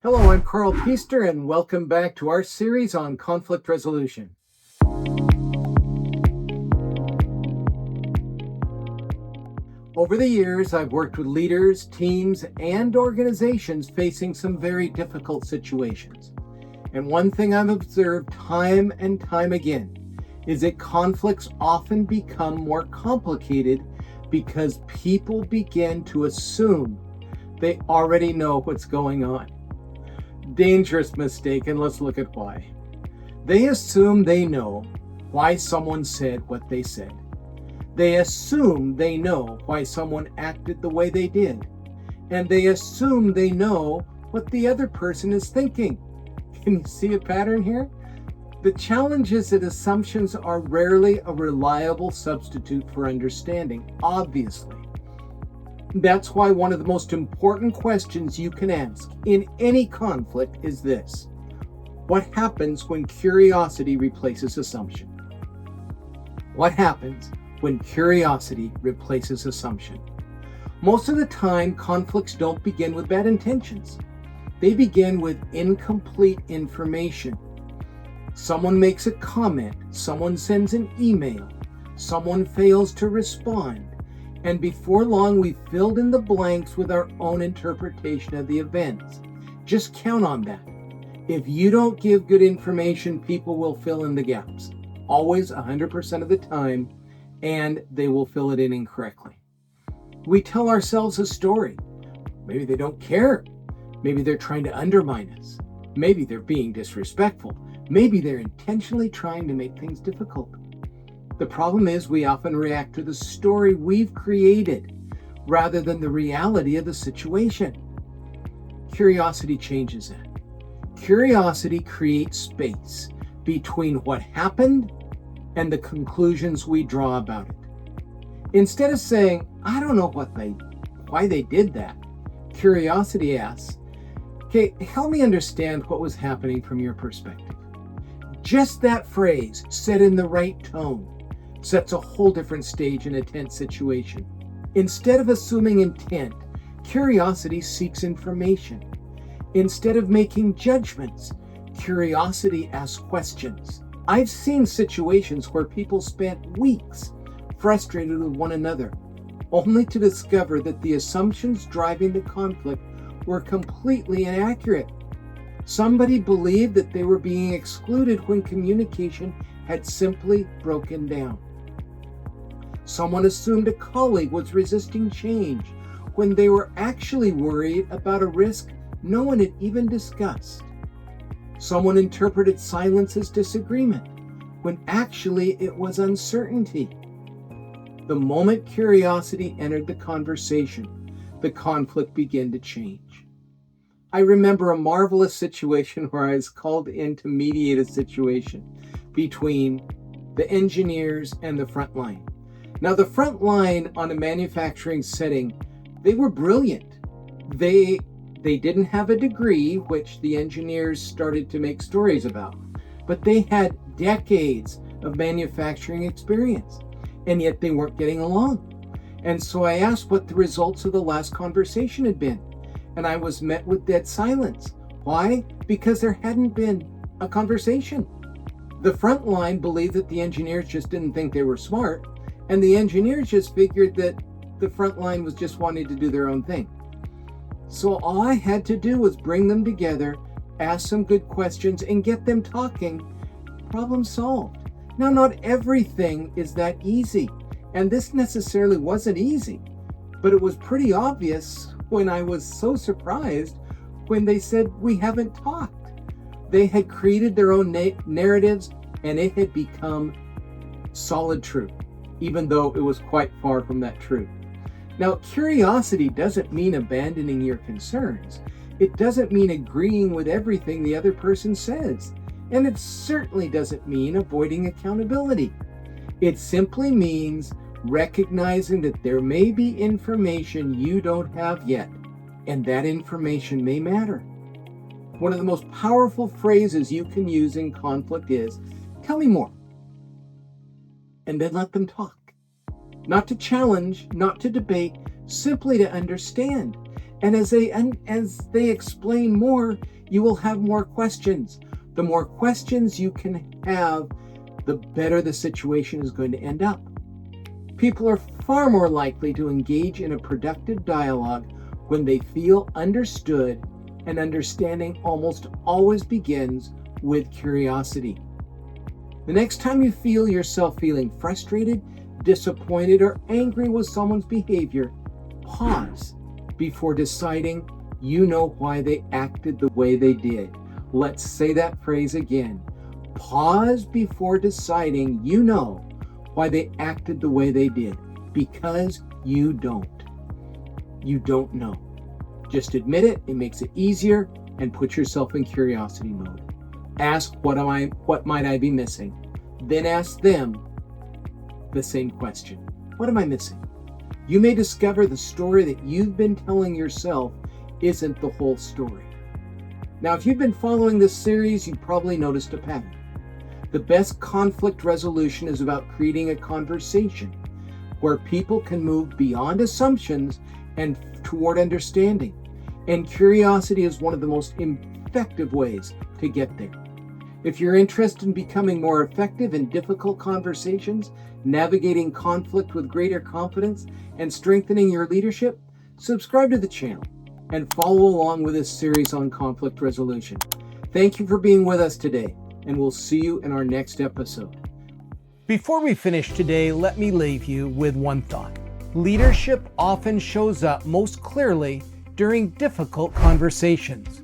Hello, I'm Karl Pister, and welcome back to our series on conflict resolution. Over the years, I've worked with leaders, teams, and organizations facing some very difficult situations. And one thing I've observed time and time again is that conflicts often become more complicated because people begin to assume they already know what's going on. Dangerous mistake, and let's look at why. They assume they know why someone said what they said. They assume they know why someone acted the way they did. And they assume they know what the other person is thinking. Can you see a pattern here? The challenge is that assumptions are rarely a reliable substitute for understanding, obviously. That's why one of the most important questions you can ask in any conflict is this: what happens when curiosity replaces assumption? What happens when curiosity replaces assumption? Most of the time, conflicts don't begin with bad intentions. They begin with incomplete information. Someone makes a comment, someone sends an email, someone fails to respond. And before long, we filled in the blanks with our own interpretation of the events. Just count on that. If you don't give good information, people will fill in the gaps. Always 100% of the time, and they will fill it in incorrectly. We tell ourselves a story. Maybe they don't care. Maybe they're trying to undermine us. Maybe they're being disrespectful. Maybe they're intentionally trying to make things difficult. The problem is we often react to the story we've created rather than the reality of the situation. Curiosity changes that. Curiosity creates space between what happened and the conclusions we draw about it. Instead of saying, I don't know why they did that, curiosity asks, okay, help me understand what was happening from your perspective. Just that phrase, said in the right tone, sets a whole different stage in a tense situation. Instead of assuming intent, curiosity seeks information. Instead of making judgments, curiosity asks questions. I've seen situations where people spent weeks frustrated with one another, only to discover that the assumptions driving the conflict were completely inaccurate. Somebody believed that they were being excluded when communication had simply broken down. Someone assumed a colleague was resisting change when they were actually worried about a risk no one had even discussed. Someone interpreted silence as disagreement when actually it was uncertainty. The moment curiosity entered the conversation, the conflict began to change. I remember a marvelous situation where I was called in to mediate a situation between the engineers and the front line. Now, the front line on a manufacturing setting, they were brilliant. They didn't have a degree, which the engineers started to make stories about, but they had decades of manufacturing experience, and yet they weren't getting along. And so I asked what the results of the last conversation had been, and I was met with dead silence. Why? Because there hadn't been a conversation. The front line believed that the engineers just didn't think they were smart, and the engineers just figured that the front line was just wanting to do their own thing. So all I had to do was bring them together, ask some good questions, and get them talking. Problem solved. Now, not everything is that easy, and this necessarily wasn't easy, but it was pretty obvious when I was so surprised when they said, we haven't talked. They had created their own narratives, and it had become solid truth, even though it was quite far from that truth. Now, curiosity doesn't mean abandoning your concerns. It doesn't mean agreeing with everything the other person says. And it certainly doesn't mean avoiding accountability. It simply means recognizing that there may be information you don't have yet, and that information may matter. One of the most powerful phrases you can use in conflict is, tell me more. And then let them talk. Not to challenge, not to debate, simply to understand. And as they explain more, you will have more questions. The more questions you can have, the better the situation is going to end up. People are far more likely to engage in a productive dialogue when they feel understood, and understanding almost always begins with curiosity. The next time you feel yourself feeling frustrated, disappointed, or angry with someone's behavior, pause before deciding you know why they acted the way they did. Let's say that phrase again. Pause before deciding you know why they acted the way they did, because you don't. You don't know. Just admit it. It makes it easier, and put yourself in curiosity mode. Ask, what might I be missing? Then ask them the same question. What am I missing? You may discover the story that you've been telling yourself isn't the whole story. Now, if you've been following this series, you've probably noticed a pattern. The best conflict resolution is about creating a conversation where people can move beyond assumptions and toward understanding. And curiosity is one of the most effective ways to get there. If you're interested in becoming more effective in difficult conversations, navigating conflict with greater confidence, and strengthening your leadership, subscribe to the channel and follow along with this series on conflict resolution. Thank you for being with us today, and we'll see you in our next episode. Before we finish today, let me leave you with one thought. Leadership often shows up most clearly during difficult conversations.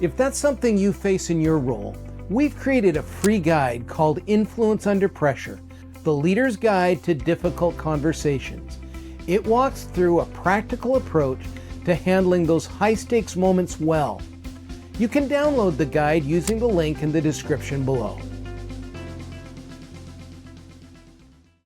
If that's something you face in your role, we've created a free guide called Influence Under Pressure, the Leader's Guide to Difficult Conversations. It walks through a practical approach to handling those high-stakes moments well. You can download the guide using the link in the description below.